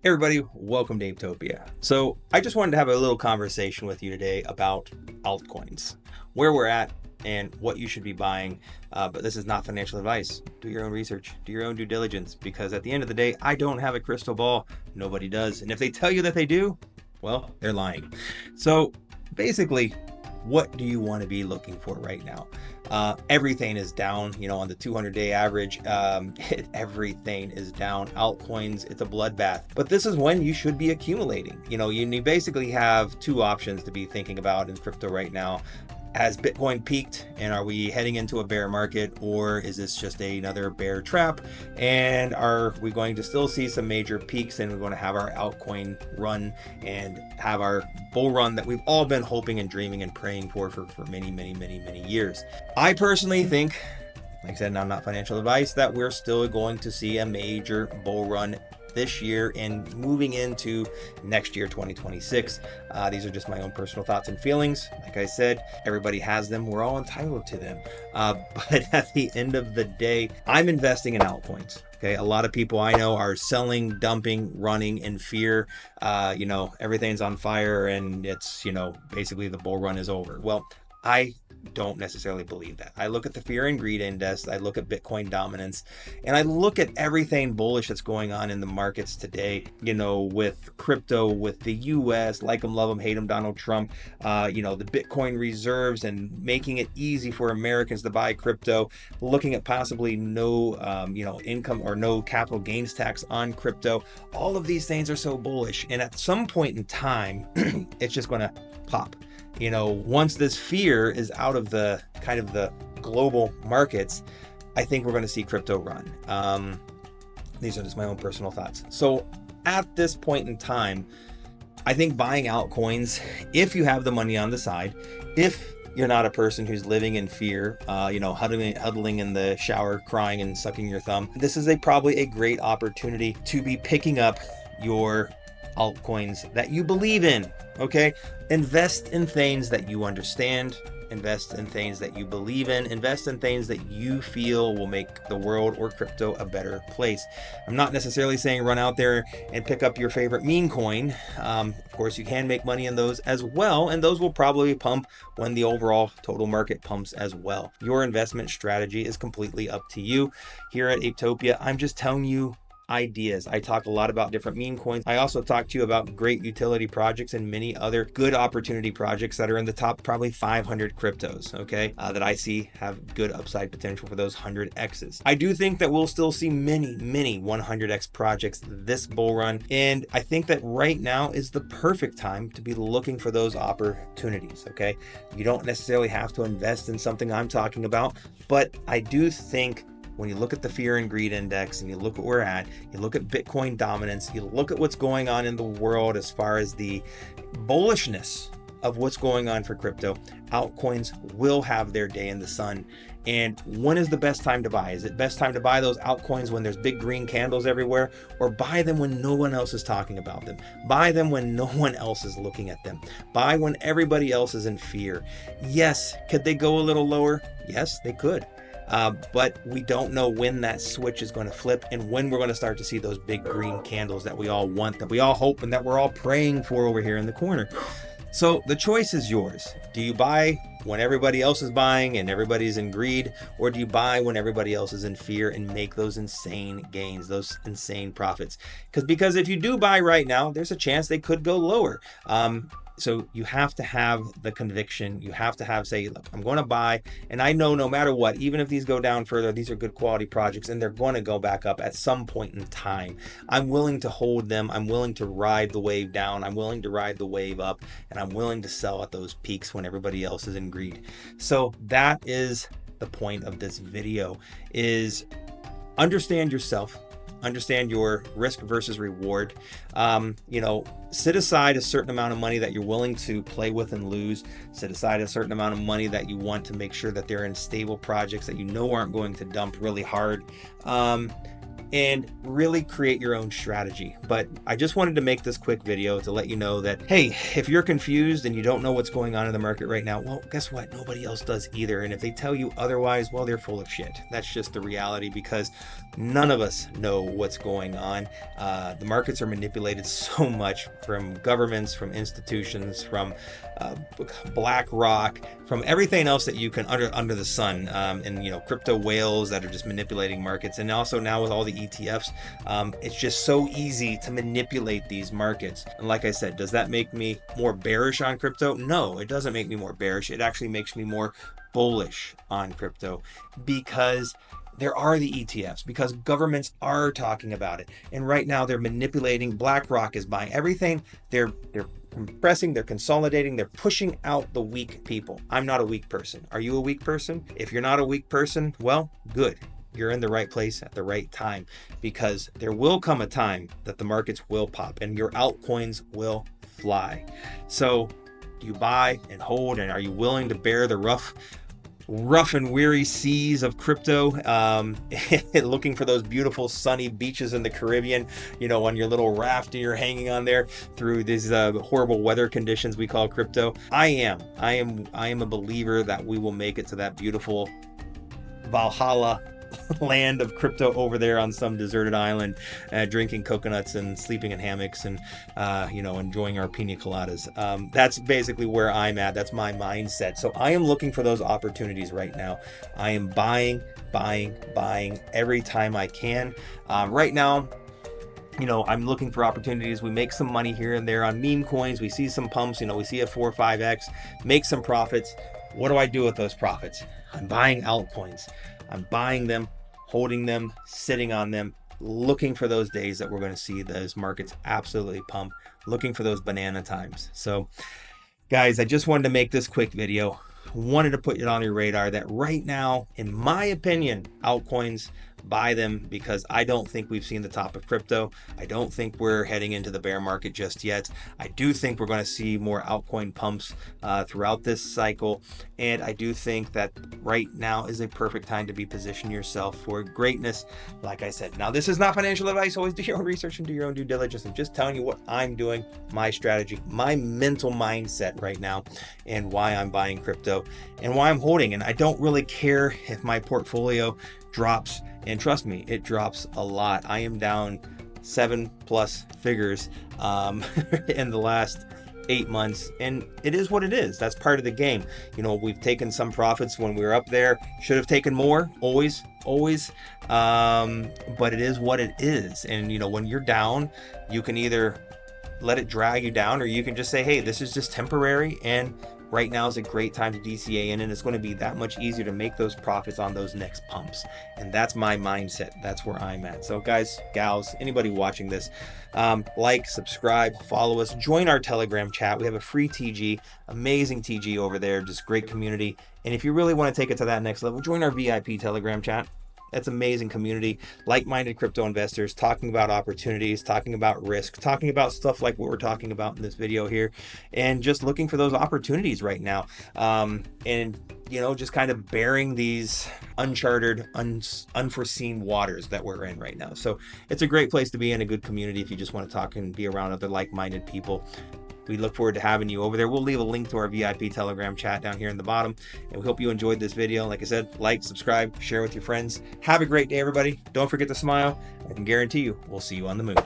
Hey everybody, welcome to Utopia. So I just wanted to have a little conversation with you today about altcoins, where we're at and what you should be buying. But this is not financial advice. Do your own research, do your own due diligence, because at the end of the day, I don't have a crystal ball. Nobody does. And if they tell you that they do, well, they're lying. So basically, what do you want to be looking for right now? Everything is down, on the 200-day average. Everything is down. Altcoins, it's a bloodbath. But this is when you should be accumulating. You basically have two options to be thinking about in crypto right now. Has Bitcoin peaked and are we heading into a bear market, or is this just another bear trap? And are we going to still see some major peaks and we're going to have our altcoin run and have our bull run that we've all been hoping and dreaming and praying for many, many, many, many years? I personally think, like I said, and I'm not financial advice, that we're still going to see a major bull run this year and moving into next year, 2026. These are just my own personal thoughts and feelings. Like I said, everybody has them. We're all entitled to them. But at the end of the day, I'm investing in altcoins. Okay, a lot of people I know are selling, dumping, running in fear. Everything's on fire and it's, basically the bull run is over. Well, I don't necessarily believe that. I look at the fear and greed index, I look at Bitcoin dominance, and I look at everything bullish that's going on in the markets today, with crypto, with the US, like them, love them, hate them, Donald Trump, the Bitcoin reserves and making it easy for Americans to buy crypto, looking at possibly no, income or no capital gains tax on crypto. All of these things are so bullish. And at some point in time, it's just going to pop. Once this fear is out of the kind of the global markets, I think we're going to see crypto run. These are just my own personal thoughts. So at this point in time, I think buying altcoins, if you have the money on the side, if you're not a person who's living in fear, huddling in the shower, crying and sucking your thumb, this is probably a great opportunity to be picking up your altcoins that you believe in. Okay, invest in things that you understand, invest in things that you believe in, invest in things that you feel will make the world or crypto a better place. I'm not necessarily saying run out there and pick up your favorite meme coin. Of course, you can make money in those as well, and those will probably pump when the overall total market pumps as well. Your investment strategy is completely up to you. Here at Utopia, I'm just telling you ideas. I talk a lot about different meme coins. I also talk to you about great utility projects and many other good opportunity projects that are in the top probably 500 cryptos, okay, that I see have good upside potential for those 100x's. I do think that we'll still see many 100x projects this bull run, and I think that right now is the perfect time to be looking for those opportunities, okay? You don't necessarily have to invest in something I'm talking about, but I do think when you look at the fear and greed index and you look at where we're at, you look at Bitcoin dominance, you look at what's going on in the world as far as the bullishness of what's going on for crypto, altcoins will have their day in the sun. And when is the best time to buy? Is it best time to buy those altcoins when there's big green candles everywhere, or buy them when no one else is talking about them? Buy them when no one else is looking at them. Buy when everybody else is in fear. Yes, could they go a little lower? Yes, they could. But we don't know when that switch is going to flip and when we're going to start to see those big green candles that we all want, that we all hope, and that we're all praying for over here in the corner. So the choice is yours. Do you buy when everybody else is buying and everybody's in greed, or do you buy when everybody else is in fear and make those insane gains, those insane profits? Because if you do buy right now, there's a chance they could go lower. So you have to have the conviction. You have to say, look, I'm going to buy. And I know no matter what, even if these go down further, these are good quality projects and they're going to go back up at some point in time. I'm willing to hold them. I'm willing to ride the wave down. I'm willing to ride the wave up. And I'm willing to sell at those peaks when everybody else is in greed. So that is the point of this video, is understand yourself. Understand your risk versus reward. Set aside a certain amount of money that you're willing to play with and lose. Set aside a certain amount of money that you want to make sure that they're in stable projects that you know aren't going to dump really hard. and really create your own strategy. But I just wanted to make this quick video to let you know that, hey, if you're confused and you don't know what's going on in the market right now, well, guess what? Nobody else does either. And if they tell you otherwise, well, they're full of shit. That's just the reality, because none of us know what's going on. The markets are manipulated so much from governments, from institutions, from BlackRock, from everything else that you can under the sun, and crypto whales that are just manipulating markets. And also now with all the ETFs, it's just so easy to manipulate these markets. And like I said, does that make me more bearish on crypto? No, it doesn't make me more bearish. It actually makes me more bullish on crypto, because there are the ETFs, because governments are talking about it. And right now they're manipulating. BlackRock is buying everything. They're compressing, they're consolidating, they're pushing out the weak people. I'm not a weak person. Are you a weak person? If you're not a weak person, well, good. You're in the right place at the right time, because there will come a time that the markets will pop and your altcoins will fly. So do you buy and hold, and are you willing to bear the rough and weary seas of crypto, looking for those beautiful sunny beaches in the Caribbean, on your little raft and you're hanging on there through these horrible weather conditions we call crypto? I am a believer that we will make it to that beautiful Valhalla land of crypto over there on some deserted island, drinking coconuts and sleeping in hammocks and enjoying our pina coladas. That's basically where I'm at. That's my mindset. So I am looking for those opportunities right now. I am buying every time I can. Right now, I'm looking for opportunities. We make some money here and there on meme coins. We see some pumps, we see a 4 or 5x, make some profits. What do I do with those profits? I'm buying altcoins. I'm buying them, holding them, sitting on them, looking for those days that we're going to see those markets absolutely pump, looking for those banana times. So guys, I just wanted to make this quick video. Wanted to put it on your radar that right now, in my opinion, altcoins, buy them, because I don't think we've seen the top of crypto. I don't think we're heading into the bear market just yet. I do think we're going to see more altcoin pumps throughout this cycle. And I do think that right now is a perfect time to be positioning yourself for greatness. Like I said, now this is not financial advice. Always do your own research and do your own due diligence. I'm just telling you what I'm doing, my strategy, my mental mindset right now, and why I'm buying crypto and why I'm holding. And I don't really care if my portfolio drops. And trust me, it drops a lot. I am down 7+ figures in the last 8 months, and it is what it is. That's part of the game. We've taken some profits when we were up there. Should have taken more, always. But it is what it is. And when you're down, you can either let it drag you down, or you can just say, hey, this is just temporary, and right now is a great time to DCA in, and it's going to be that much easier to make those profits on those next pumps. And that's my mindset. That's where I'm at. So guys, gals, anybody watching this, like, subscribe, follow us, join our Telegram chat. We have a free TG, amazing TG over there, just great community. And if you really want to take it to that next level, join our VIP Telegram chat. That's amazing community, like-minded crypto investors talking about opportunities, talking about risk, talking about stuff like what we're talking about in this video here, and just looking for those opportunities right now. And just kind of bearing these uncharted, unforeseen waters that we're in right now. So it's a great place to be in, a good community if you just want to talk and be around other like-minded people. We look forward to having you over there. We'll leave a link to our VIP Telegram chat down here in the bottom. And we hope you enjoyed this video. Like I said, like, subscribe, share with your friends. Have a great day, everybody. Don't forget to smile. I can guarantee you, we'll see you on the moon.